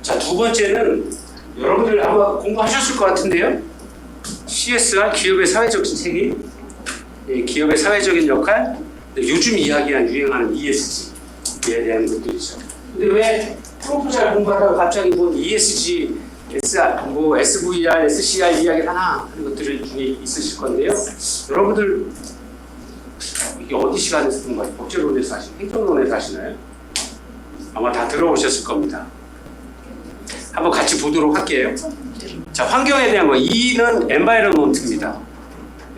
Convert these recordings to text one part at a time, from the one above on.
자, 두 번째는 여러분들 아마 공부하셨을 것 같은데요. CSR, 기업의 사회적 책임, 기업의 사회적인 역할, 요즘 이야기한 유행하는 ESG에 대한 것들이죠. 근데 왜 프로포잘 공부하다가 갑자기 뭐 ESG, SR, 뭐 SVR, SCR 이야기를 하나 하는 것들 중에 있으실 건데요. 여러분들 이게 어디 시간에서 듣는 거예요? 법제론에서 하시나요? 행정론에서 하시나요? 아마 다 들어오셨을 겁니다. 한번 같이 보도록 할게요. 자, 환경에 대한 거. E는 environment입니다.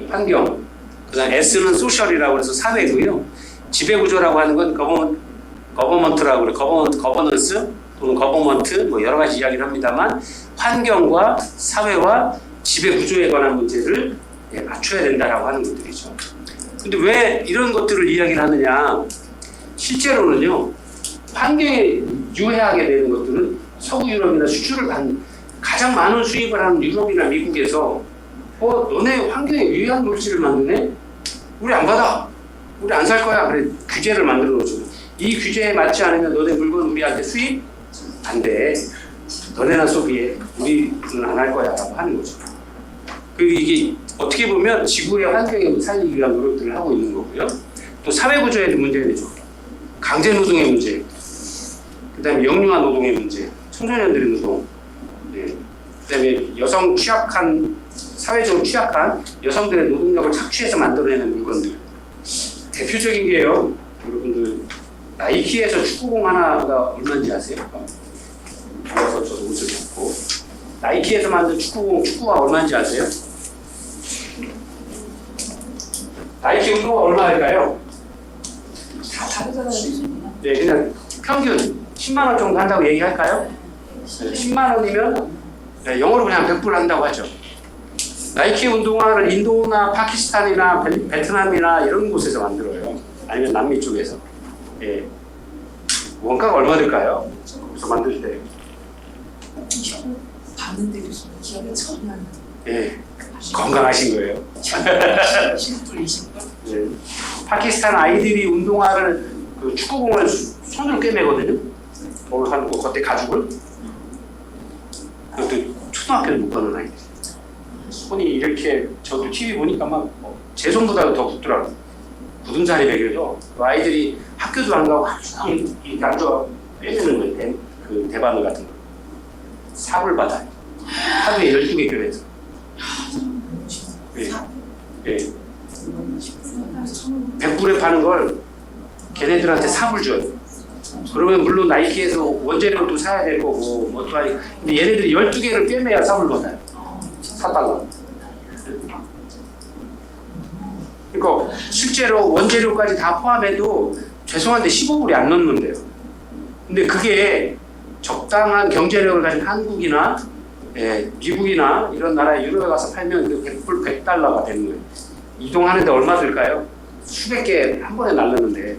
환경. 그 다음 S는 social이라고 해서 사회고요. 지배구조라고 하는 건 government라고 그래요. governance 또는 government 뭐 여러 가지 이야기를 합니다만 환경과 사회와 지배구조에 관한 문제를 맞춰야 된다라고 하는 것들이죠. 근데 왜 이런 것들을 이야기를 하느냐. 실제로는요. 환경에 유해하게 되는 것들은 서구 유럽이나 수출을 가장 많은 수입을 하는 유럽이나 미국에서 너네 환경에 유해한 물질을 만드네? 우리 안 받아. 우리 안 살 거야. 그래 규제를 만들어 놓죠. 이 규제에 맞지 않으면 너네 물건 우리한테 수입 안 돼. 너네나 소비해. 우리는 안 할 거야. 라고 하는 거죠. 이게 어떻게 보면 지구의 환경에 살리기 위한 노력들을 하고 있는 거고요. 또 사회구조에 대한 문제가 되죠. 강제노동의 문제. 그 다음에 영유아 노동의 문제. 청소년들의 노동. 그 다음에 여성 취약한, 사회적으로 취약한 여성들의 노동력을 착취해서 만들어내는 물건들. 대표적인 게요. 여러분들 나이키에서 축구공 하나가 얼마인지 아세요? 그래서 저도 옷을 입고 나이키에서 만든 축구가 얼마인지 아세요? 나이키 운동화 얼마일까요? 다 다르잖아요. 네, 그냥 평균 10만 원 정도 한다고 얘기할까요? 10만 원이면 영어로 그냥 100불 한다고 하죠. 나이키 운동화를 인도나 파키스탄이나 베트남이나 이런 곳에서 만들어요. 아니면 남미 쪽에서. 예. 원가가 얼마 들까요? 거기서 만들 때. 봤는데 기억이 전혀 안 나요. 예. 건강하신 거예요. 10불, 20불? 예. 파키스탄 아이들이 운동화를 그 축구공을 손으로 꿰매거든요. 돈을 하는 거 겉에 가죽을. 그것도 초등학교를 못 가는 아이들. 손이 이렇게 저도 TV 보니까 막 제 손보다 더 굳더라고요. 굳은 살이 배겨져. 그 아이들이 학교도 안 가고 이렇게 앉아 빼내는 거예요. 그 대바늘 같은 거. 삽을 받아요. 하루에 12개 교회에서. 예. 예. 100불에 파는 걸 걔네들한테 삽을 줘요. 그러면 물론 나이키에서 원재료도 사야 될 거고 뭐 또 아니 근데 얘네들이 12개를 꿰매야 삽을 받아요. 4달러. 그러니까 실제로 원재료까지 다 포함해도 죄송한데 15불이 안 넘는데요. 근데 그게 적당한 경제력을 가진 한국이나 미국이나 이런 나라에 유럽에 가서 팔면 그 100불 100달러가 되는 거예요. 이동하는데 얼마 들까요? 수백 개 한 번에 날르는데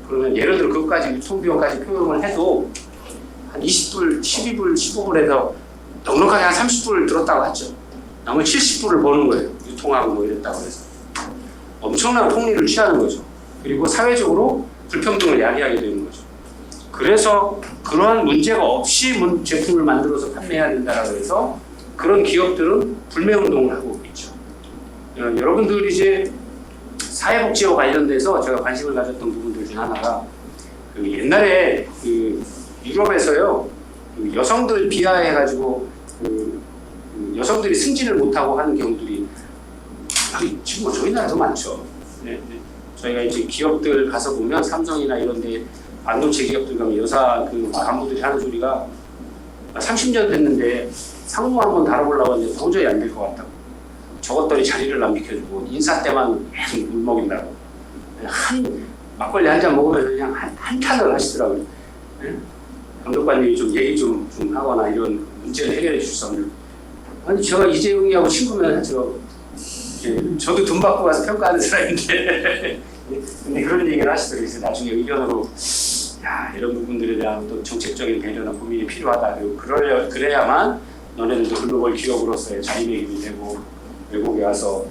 그러면 예를 들어 그것까지 유통비용까지 표현을 해도 한 20불, 12불, 15불 해서 넉넉하게 한 30불 들었다고 하죠. 나머지 70불을 버는 거예요. 유통하고 뭐 이랬다고 해서. 엄청난 폭리를 취하는 거죠. 그리고 사회적으로 불평등을 야기하게 되는 거죠. 그래서 그러한 문제가 없이 제품을 만들어서 판매해야 된다라고 해서 그런 기업들은 불매운동을 하고 있죠. 여러분들 이제 사회복지와 관련돼서 제가 관심을 가졌던 부분들 중 하나가 그 옛날에 그 유럽에서요 그 여성들 비하해가지고 그 여성들이 승진을 못하고 하는 경우들이 지금 저희 나라도 많죠. 네. 저희가 이제 기업들 가서 보면 삼성이나 이런데 반도체 기업들 가면 여사 그 간부들이 하는 소리가 30년 됐는데 상무 한번 다뤄보려고 하는데 도저히 안 될 것 같다고. 저것들이 자리를 안 비켜주고 인사 때만 계속 물먹인다고. 막걸리 한 잔 먹으면서 그냥 한탄을 하시더라고요. 네? 감독관님이 좀 얘기 좀 하거나 이런 문제를 해결해 줄 수 없는. 아니 제가 이재용이하고 친구면 하죠. 저도 돈 받고 가서 평가하는 사람인데 근데 그런 얘기를 하시더라고요. 그래서 나중에 의견으로 이런 부분들에 대한 또 정책적인 배려나 고민이 필요하다. 그리고 그래야만 너네들도 글로벌 기업으로서의 자리매김이 되고 외국에 와서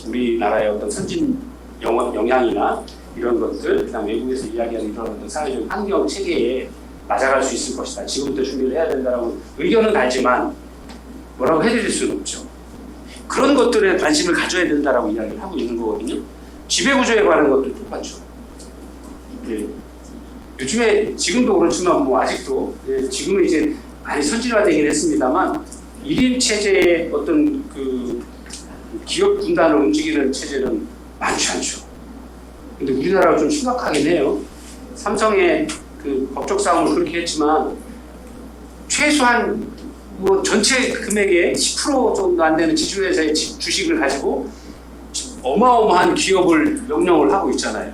우리나라의 어떤 선진 영향이나 이런 것들, 그다음 외국에서 이야기하는 이런 어떤 사회적 환경 체계에 맞아갈 수 있을 것이다. 지금부터 준비를 해야 된다라고 의견은 알지만 뭐라고 해드릴 수는 없죠. 그런 것들에 관심을 가져야 된다라고 이야기를 하고 있는 거거든요. 지배구조에 관한 것도 똑같죠. 예. 요즘에 지금도 그렇지만 뭐 아직도 지금은 이제 많이 선진화되긴 했습니다만 1인 체제의 어떤 그 기업 분단을 움직이는 체제는 많지 않죠. 근데 우리나라가 좀 심각하긴 해요. 삼성의 그 법적 싸움을 그렇게 했지만 최소한 뭐 전체 금액의 10% 정도 안 되는 지주회사의 주식을 가지고 어마어마한 기업을 명령을 하고 있잖아요.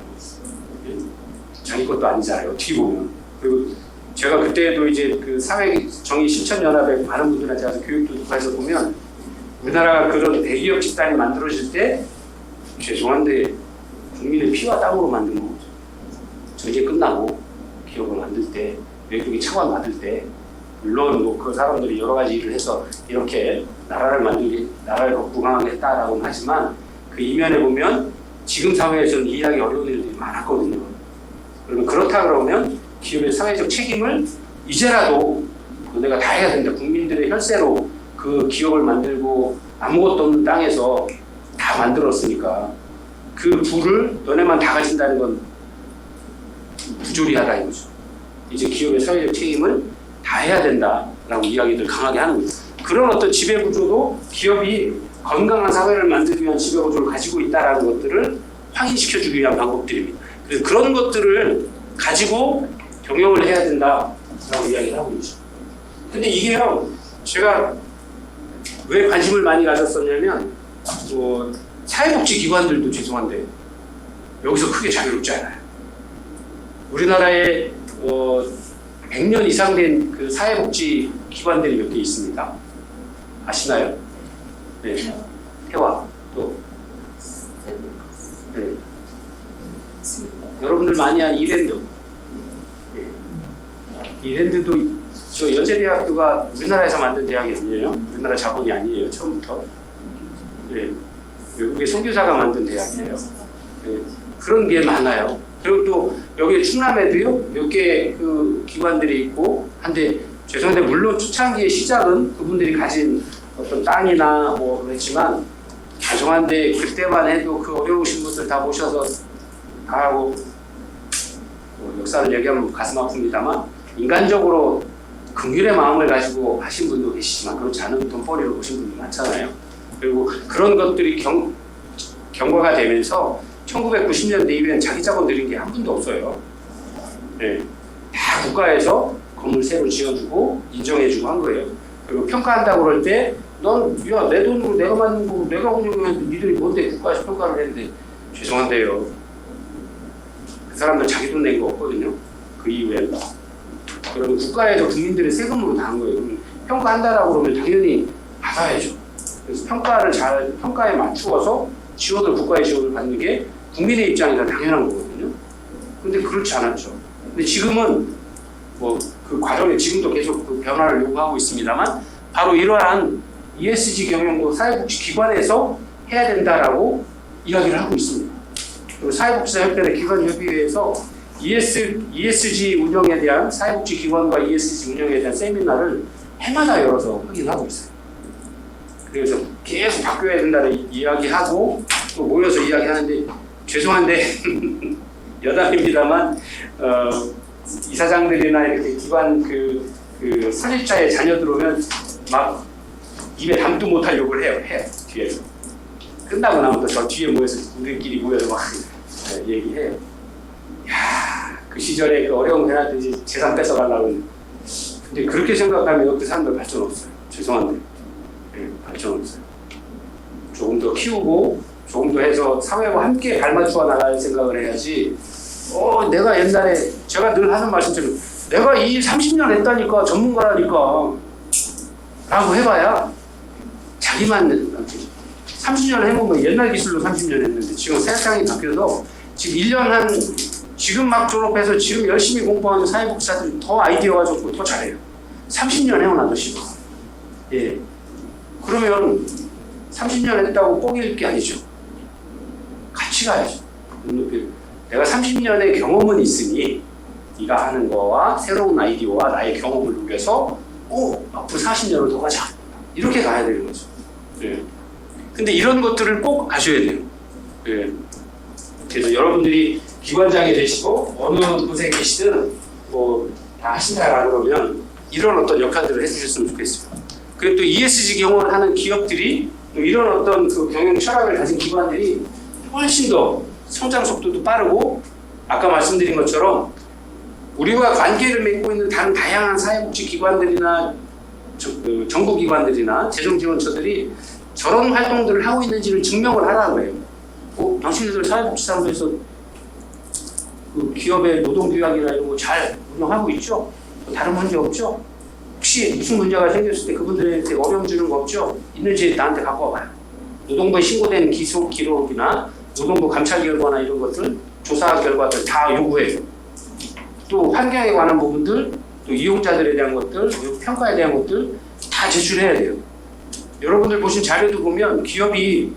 자기 것도 아니잖아요. 어떻게 보면. 그리고 제가 그때도 이제 그 사회정의 실천연합에 많은 분들한테 가서 교육도 듣고 해서 보면 우리나라가 그런 대기업 집단이 만들어질 때 죄송한데 국민의 피와 땀으로 만든 거죠. 전쟁 끝나고 기업을 만들 때 외국이 차관 받을 때 물론 뭐 그 사람들이 여러 가지 일을 해서 이렇게 나라를 만들기 나라를 부강하게 했다라고는 하지만 그 이면에 보면 지금 사회에서는 이해하기 어려운 일들이 많았거든요. 그러면 그렇다 그러면 기업의 사회적 책임을 이제라도 내가 다 해야 된다. 국민들의 혈세로 그 기업을 만들고 아무것도 없는 땅에서 다 만들었으니까 그 부를 너네만 다 가진다는 건 부조리하다 이거죠. 이제 기업의 사회적 책임을 다 해야 된다라고 이야기들 강하게 하는 거죠. 그런 어떤 지배구조도 기업이 건강한 사회를 만들기 위한 지배구조를 가지고 있다는 것들을 확인시켜주기 위한 방법들입니다. 그래서 그런 것들을 가지고 경영을 해야 된다라고 이야기를 하고 있죠. 근데 이게요, 제가 왜 관심을 많이 가졌었냐면 사회복지기관들도 죄송한데 여기서 크게 자유롭지 않아요. 우리나라에 100년 이상 된 그 사회복지기관들이 몇 개 있습니다. 아시나요? 네. 태화 또 네. 여러분들 많이 아는 이랜드. 네. 이랜드도 저 연세대학교가 우리나라에서 만든 대학이 아니에요. 우리나라 자본이 아니에요. 처음부터. 네. 외국의 선교사가 만든 대학이에요. 네. 그런 게 많아요. 그리고 또 여기 충남에도요 몇 개 그 기관들이 있고 한데 죄송한데 물론 초창기의 시작은 그분들이 가진 어떤 땅이나 뭐 그랬지만 죄송한데 그때만 해도 그 어려우신 분들 다 모셔서 다 하고 역사를 얘기하면 가슴 아픕니다만 인간적으로 긍휼의 마음을 가지고 하신 분도 계시지만 그렇지 않은 돈벌이로 오신 분도 많잖아요. 그리고 그런 것들이 경과가 되면서 1990년대 이후엔 자기 자본 들인 게 한 분도 없어요. 네. 다 국가에서 건물 새로 지어주고 인정해주고 한 거예요. 그리고 평가한다고 그럴 때 넌 야 내 돈으로 내가 만든 거 내가 운영했는데 니들이 뭔데 국가에서 평가를 했는데 죄송한데요. 그 사람들 자기 돈 낸 거 없거든요. 그 이후에. 그러면 국가에서 국민들의 세금으로 다 한 거예요. 그럼 평가한다라고 그러면 당연히 받아야죠. 그래서 평가에 맞추어서 지원을 국가의 지원을 받는 게 국민의 입장에서 당연한 거거든요. 근데 그렇지 않았죠. 근데 지금은 뭐 그 과정에 지금도 계속 그 변화를 요구하고 있습니다만 바로 이러한 ESG 경영도 사회복지기관에서 해야 된다라고 이야기를 하고 있습니다. 그리고 사회복지사협회의 기관협의회에서 ESG 운영에 대한 사회복지기관과 ESG 운영에 대한 세미나를 해마다 열어서 확인하고 있어요. 그래서 계속 바뀌어야 된다는 이야기하고 또 모여서 이야기하는데 죄송한데 여담입니다만 이사장들이나 이렇게 기관 그 설립자의 자녀들 오면 막 입에 담도 못할 욕을 해요 뒤에서. 끝나고 나면 또 저 뒤에 모여서 우리끼리 모여서 막 얘기해요. 야, 그 시절에 그 어려운 회사들이 재산 뺏어가려고. 근데 그렇게 생각하면 그 사람들 발전 없어요. 죄송한데 발전 없어요. 조금 더 키우고 조금 더 해서 사회와 함께 발맞추어 나갈 생각을 해야지. 내가 옛날에 제가 늘 하는 말씀처럼 내가 이 30년 했다니까 전문가라니까 라고 해봐야 자기만 30년 해보면 옛날 기술로 30년 했는데 지금 세상이 바뀌어서 지금 1년 지금 막 졸업해서 지금 열심히 공부하는 사회복지사들이 더 아이디어가 좋고 더 잘해요. 30년 해오나도 싶어. 예. 그러면 30년 했다고 뽕일 게 아니죠. 같이 가야죠. 내가 30년의 경험은 있으니 네가 하는 거와 새로운 아이디어와 나의 경험을 녹여서 앞으로 40년을 더 가자. 이렇게 가야 되는 거죠. 예. 근데 이런 것들을 꼭 아셔야 돼요. 예. 그래서 여러분들이 기관장이 되시고 어느 곳에 계시든 뭐 다 하신다 그러면 이런 어떤 역할들을 해주셨으면 좋겠어요. 그리고 또 ESG 경영을 하는 기업들이 또 이런 어떤 그 경영 철학을 가진 기관들이 훨씬 더 성장 속도도 빠르고 아까 말씀드린 것처럼 우리와 관계를 맺고 있는 다른 다양한 사회복지 기관들이나 정부기관들이나 재정지원처들이 저런 활동들을 하고 있는지를 증명을 하라는 거예요. 당신들 사회복지사무소에서 그 기업의 노동규약이나 이런 거 잘 운영하고 있죠? 다른 문제 없죠? 혹시 무슨 문제가 생겼을 때 그분들한테 어려움 주는 거 없죠? 있는지 나한테 갖고 와봐요. 노동부에 신고된 기록이나 노동부 감찰 결과나 이런 것들, 조사 결과들 다 요구해요. 또 환경에 관한 부분들, 또 이용자들에 대한 것들, 평가에 대한 것들 다 제출해야 돼요. 여러분들 보신 자료도 보면 기업이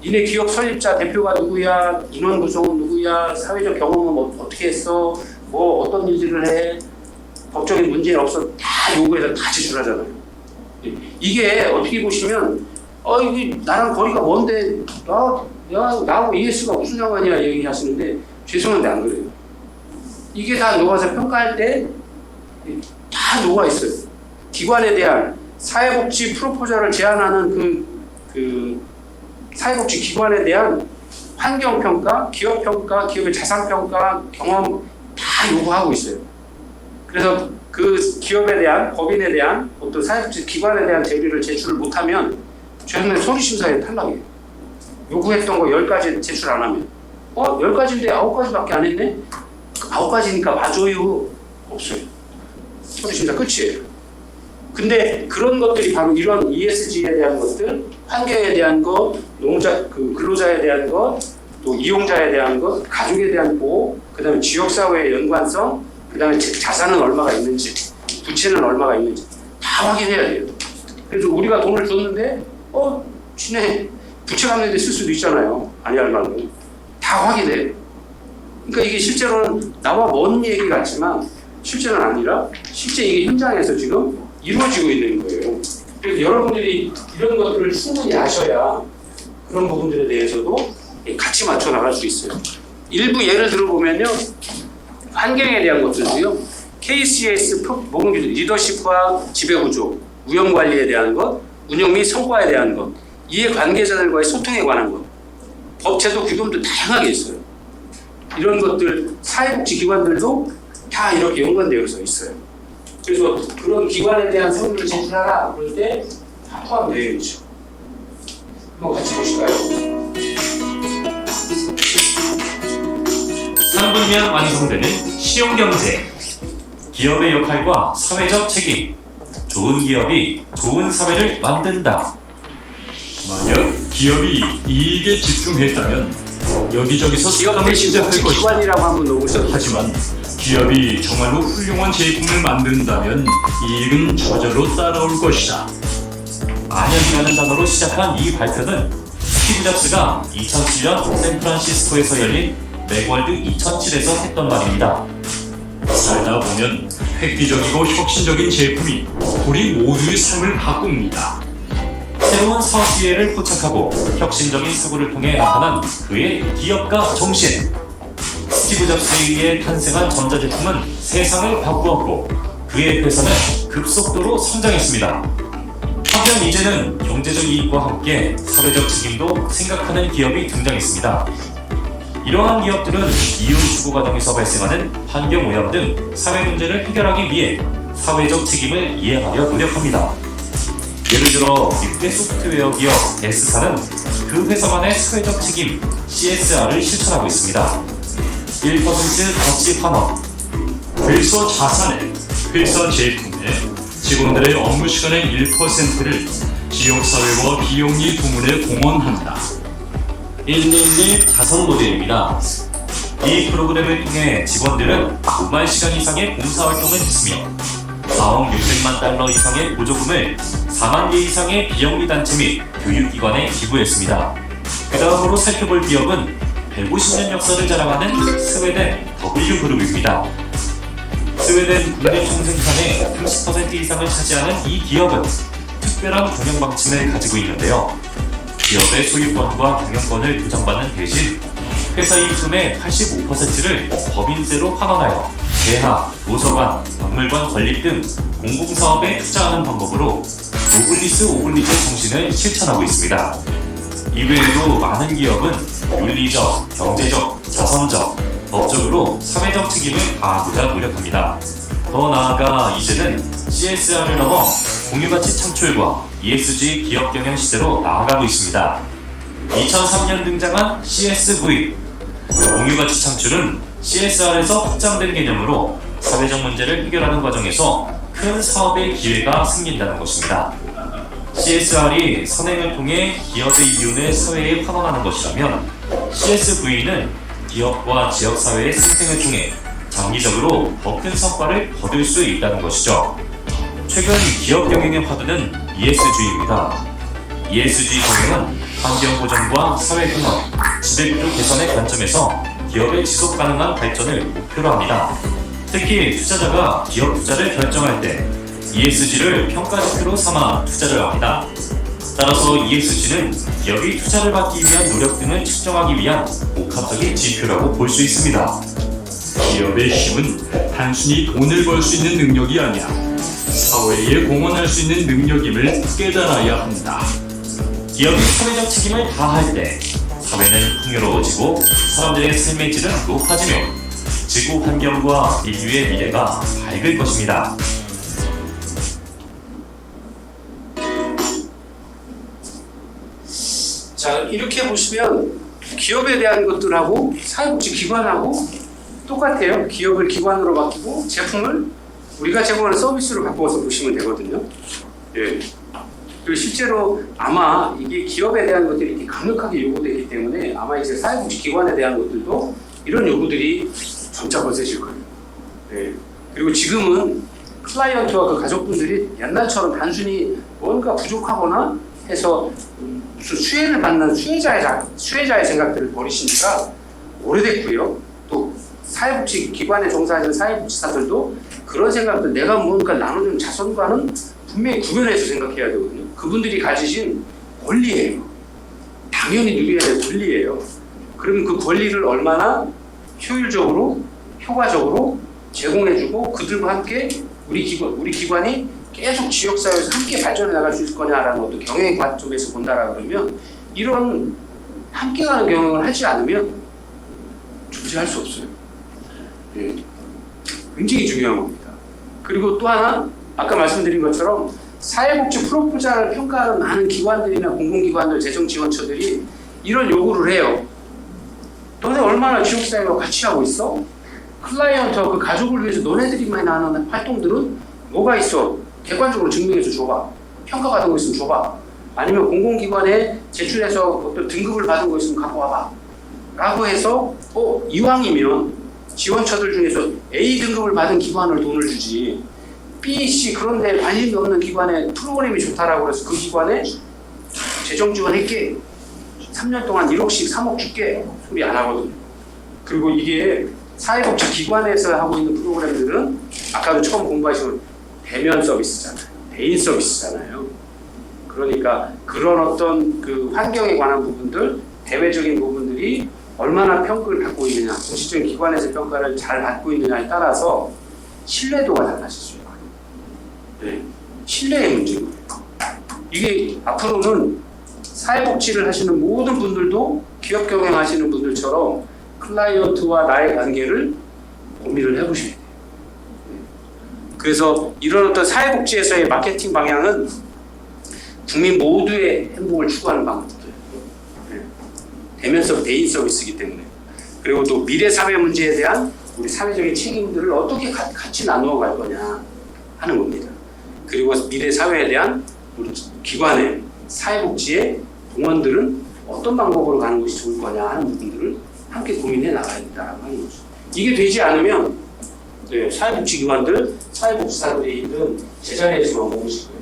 니네 기업 설립자 대표가 누구야, 인원 구성은 누구야, 사회적 경험은 어떻게 했어, 뭐 어떤 일들을 해, 법적인 문제는 없어 다 요구해서 다 제출하잖아요. 이게 어떻게 보시면 이게 나랑 거리가 먼데 나하고 ES가 무슨 상관이야 얘기하시는데 죄송한데 안 그래요. 이게 다 녹아서 평가할 때 다 녹아 있어요. 기관에 대한 사회복지 프로포절을 제안하는 그 사회복지 기관에 대한 환경평가, 기업평가, 기업의 자산평가, 경험 다 요구하고 있어요. 그래서 그 기업에 대한, 법인에 대한 어떤 사회복지 기관에 대한 대비를 제출을 못하면 최근에 서류심사에 탈락이에요. 요구했던 거 10가지 제출 안 하면 10가지인데 9가지밖에 안 했네? 9가지니까 봐줘요. 없어요. 서류심사 끝이에요. 근데 그런 것들이 바로 이런 ESG에 대한 것들, 환경에 대한 것, 근로자에 대한 것, 또 이용자에 대한 것, 가족에 대한 보호, 그 다음에 지역사회의 연관성, 그 다음에 자산은 얼마가 있는지, 부채는 얼마가 있는지 다 확인해야 돼요. 그래서 우리가 돈을 줬는데 지네 부채 갚는 데 쓸 수도 있잖아요. 아니할 말고 다 확인해요. 그러니까 이게 실제로는 나와 먼 얘기 같지만 실제는 아니라 실제 이게 현장에서 지금 이루어지고 있는 거예요. 그래서 여러분들이 이런 것들을 충분히 아셔야 그런 부분들에 대해서도 같이 맞춰 나갈 수 있어요. 일부 예를 들어보면요, 환경에 대한 것들도요, KCS 모금 기준, 리더십과 지배구조, 운영관리에 대한 것, 운영 및 성과에 대한 것, 이해관계자들과의 소통에 관한 것, 법제도 규범도 다양하게 있어요. 이런 것들 사회복지기관들도 다 이렇게 연관되어 있어요. 그래서 그런 기관에 대한 서류를 제출하라 그럴 때 다 포함되어 있죠. 한번 같이 보실까요? 3분이면 완성되는 시용경제. 기업의 역할과 사회적 책임. 좋은 기업이 좋은 사회를 만든다. 만약 기업이 이익에 집중했다면 여기저기서 수감을 시작할 것이다. 기관이라고 한번 놓으셔도 하지만 기업이 정말로 훌륭한 제품을 만든다면 이익은 저절로 따라올 것이다. 만약이라는 단어로 시작한 이 발표는 스티브 잡스가 2007년 샌프란시스코에서 열린 맥월드 2007에서 했던 말입니다. 살다 보면 획기적이고 혁신적인 제품이 우리 모두의 삶을 바꿉니다. 새로운 사업 기회를 포착하고 혁신적인 사고를 통해 나타난 그의 기업가 정신. 스티브 잡스에 의해 탄생한 전자제품은 세상을 바꾸었고 그의 회사는 급속도로 성장했습니다. 하지만 이제는 경제적 이익과 함께 사회적 책임도 생각하는 기업이 등장했습니다. 이러한 기업들은 이윤 추구 과정에서 발생하는 환경오염 등 사회 문제를 해결하기 위해 사회적 책임을 이해하려 노력합니다. 예를 들어 미국의 소프트웨어 기업 S사는 그 회사만의 사회적 책임 CSR을 실천하고 있습니다. 1% 가치 환원, 회사 자산에, 회사 제품에 직원들의 업무 시간의 1%를 지역사회와 비영리 부문에 공헌한다. 111 자선 모델입니다. 이 프로그램을 통해 직원들은 5만 시간 이상의 봉사활동을 했으며 4억 600만 달러 이상의 보조금을 4만 개 이상의 비영리 단체 및 교육기관에 기부했습니다. 그 다음으로 살펴볼 기업은 150년 역사를 자랑하는 스웨덴 W그룹입니다. 스웨덴 국내 총생산의 30% 이상을 차지하는 이 기업은 특별한 경영 방침을 가지고 있는데요. 기업의 소유권과 경영권을 보장받는 대신 회사 이익금의 85%를 법인세로 환원하여 대학, 도서관, 박물관 건립 등 공공사업에 투자하는 방법으로 노블리스 오블리주 정신을 실천하고 있습니다. 이외에도 많은 기업은 윤리적, 경제적, 자선적, 법적으로 사회적 책임을 다하고자 노력합니다. 더 나아가 이제는 CSR을 넘어 공유가치 창출과 ESG 기업 경영 시대로 나아가고 있습니다. 2003년 등장한 CSV, 공유가치 창출은 CSR에서 확장된 개념으로 사회적 문제를 해결하는 과정에서 큰 사업의 기회가 생긴다는 것입니다. CSR이 선행을 통해 기업의 이윤을 사회에 환원하는 것이라면 CSV는 기업과 지역사회의 생생을 통해 장기적으로 더 큰 성과를 거둘 수 있다는 것이죠. 최근 기업 경영의 화두는 ESG입니다. ESG 경영은 환경보전과 사회균형, 지배구조 개선의 관점에서 기업의 지속가능한 발전을 목표로 합니다. 특히 투자자가 기업 투자를 결정할 때 ESG를 평가 지표로 삼아 투자를 합니다. 따라서 ESG는 기업이 투자를 받기 위한 노력 등을 측정하기 위한 복합적인 지표라고 볼 수 있습니다. 기업의 힘은 단순히 돈을 벌 수 있는 능력이 아니야. 사회에 공헌할 수 있는 능력임을 깨달아야 한다. 기업이 사회적 책임을 다할 때 사회는 풍요로워지고 사람들의 삶의 질은 높아지며 지구 환경과 인류의 미래가 밝을 것입니다. 자, 이렇게 보시면 기업에 대한 것들하고 사회복지기관하고 똑같아요. 기업을 기관으로 바꾸고 제품을 우리가 제공하는 서비스로 바꿔서 보시면 되거든요. 예. 그리고 실제로 아마 이게 기업에 대한 것들이 이렇게 강력하게 요구되기 때문에 아마 이제 사회복지기관에 대한 것들도 이런 요구들이 점차 거세질 거예요. 예. 그리고 지금은 클라이언트와 그 가족분들이 옛날처럼 단순히 뭔가 부족하거나 해서 무슨 수혜를 받는 수혜자의 생각들을 버리시니까 오래됐고요. 또 사회복지기관에 종사하는 사회복지사들도 그런 생각들, 내가 뭔가 나누는 자선과는 분명히 구별해서 생각해야 되거든요. 그분들이 가지신 권리예요. 당연히 누려야 될 권리예요. 그러면 그 권리를 얼마나 효율적으로, 효과적으로 제공해주고 그들과 함께 우리 기관이 계속 지역사회에서 함께 발전해 나갈 수 있을 거냐라는 어떤 경영의 관점에서 본다라 그러면 이런 함께 가는 경영을 하지 않으면 존재할 수 없어요. 예. 굉장히 중요한 겁니다. 그리고 또 하나 아까 말씀드린 것처럼 사회복지 프로포잘을 평가하는 많은 기관들이나 공공기관들, 재정지원처들이 이런 요구를 해요. 너네 얼마나 지역사회와 같이 하고 있어? 클라이언트와 그 가족을 위해서 너네들이만 하는 활동들은 뭐가 있어? 객관적으로 증명해서 줘봐. 평가받은 거 있으면 줘봐. 아니면 공공기관에 제출해서 어떤 등급을 받은 거 있으면 갖고 와봐. 라고 해서 이왕이면 지원처들 중에서 A 등급을 받은 기관을 돈을 주지 B, C 그런 데 관심이 없는 기관에 프로그램이 좋다라고 해서 그 기관에 재정 지원할게. 3년 동안 1억씩 3억 줄게. 소리 안 하거든요. 그리고 이게 사회복지기관에서 하고 있는 프로그램들은 아까도 처음 공부하신 대면 서비스잖아요. 대인 서비스잖아요. 그러니까 그런 어떤 그 환경에 관한 부분들, 대외적인 부분들이 얼마나 평가를 받고 있느냐, 공식적인 기관에서 평가를 잘 받고 있느냐에 따라서 신뢰도가 달라질 수 있어요. 네. 신뢰의 문제인 거예요. 이게 앞으로는 사회복지를 하시는 모든 분들도 기업 경영하시는 분들처럼 클라이언트와 나의 관계를 고민을 해보셔야 돼요. 그래서 이런 어떤 사회복지에서의 마케팅 방향은 국민 모두의 행복을 추구하는 방법이에요. 대면 서비스, 대인 서비스이기 때문에. 그리고 또 미래 사회 문제에 대한 우리 사회적인 책임들을 어떻게 같이 나누어 갈 거냐 하는 겁니다. 그리고 미래 사회에 대한 우리 기관의 사회복지의 동원들은 어떤 방법으로 가는 것이 좋을 거냐 하는 부분들을 함께 고민해 나가야 된다고 하는 거죠. 이게 되지 않으면 사회복지기관들, 사회복지사들이든 제자리에서만 머무실 거예요.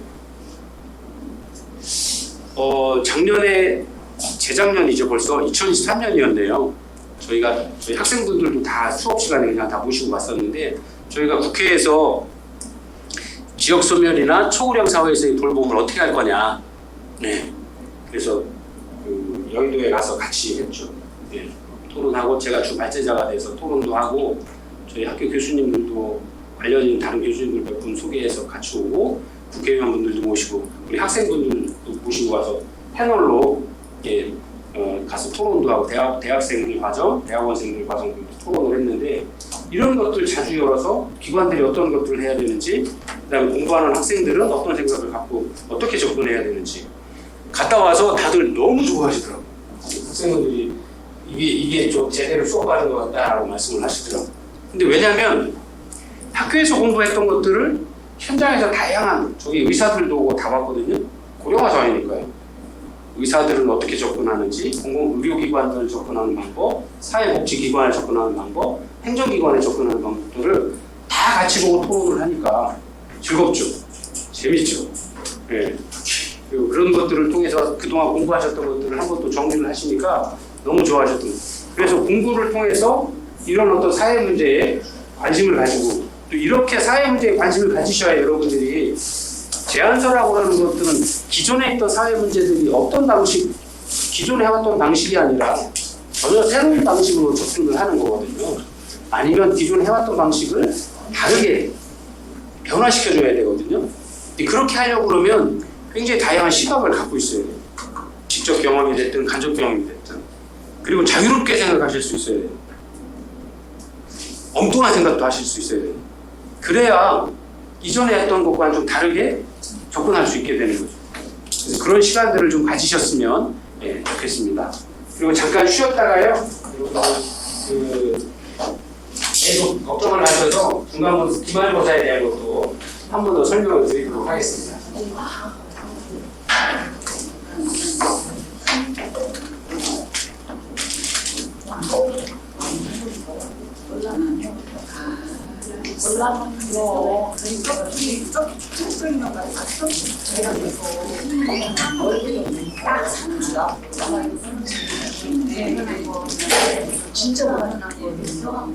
재작년이죠. 벌써 2023년이었네요. 저희 학생분들도 다 수업 시간에 그냥 다 모시고 왔었는데 저희가 국회에서 지역 소멸이나 초고령 사회에서의 돌봄을 어떻게 할 거냐. 네. 그래서 그 여의도에 가서 같이 했죠. 네. 토론하고 제가 주 발제자가 돼서 토론도 하고 저희 학교 교수님들도 관련 있는 다른 교수님들 몇 분 소개해서 같이 오고 국회의원분들도 모시고 우리 학생분들도 모시고 와서 패널로 예, 가서 토론도 하고 대학생들 과정, 대학원생들 과정도 토론을 했는데 이런 것들 자주 열어서 기관들이 어떤 것들을 해야 되는지 그다음에 공부하는 학생들은 어떤 생각을 갖고 어떻게 접근해야 되는지 갔다 와서 다들 너무 좋아하시더라고요. 학생분들이 이게 좀 제대로 수업하는 것 같다라고 말씀을 하시더라고요. 근데 왜냐하면 학교에서 공부했던 것들을 현장에서 다양한 저기 의사들도 오고 다 봤거든요. 고령화 사회니까요. 의사들은 어떻게 접근하는지, 공공의료기관을 접근하는 방법, 사회복지기관에 접근하는 방법, 행정기관에 접근하는 방법들을 다 같이 보고 토론을 하니까 즐겁죠. 재밌죠. 예. 그리고 그런 것들을 통해서 그동안 공부하셨던 것들을 한 번 또 정리를 하시니까 너무 좋아하셨던 거예요. 그래서 공부를 통해서 이런 어떤 사회 문제에 관심을 가지고 또 이렇게 사회 문제에 관심을 가지셔야 여러분들이 제안서라고 하는 것들은 기존에 있던 사회 문제들이 어떤 방식, 기존에 해왔던 방식이 아니라 전혀 새로운 방식으로 접근을 하는 거거든요. 아니면 기존에 해왔던 방식을 다르게 변화시켜줘야 되거든요. 그렇게 하려고 그러면 굉장히 다양한 시각을 갖고 있어야 돼요. 직접 경험이 됐든 간접 경험이 됐든. 그리고 자유롭게 생각하실 수 있어야 돼요. 엉뚱한 생각도 하실 수 있어야 돼요. 그래야 이전에 했던 것과는 좀 다르게 접근할 수 있게 되는 거죠. 그래서 그런 시간들을 좀 가지셨으면 좋겠습니다. 그리고 잠깐 쉬었다가요. 계속 걱정을 하셔서 중간고사, 기말고사에 대한 것도 한 번 더 설명을 드리도록 하겠습니다. 진짜 많은 거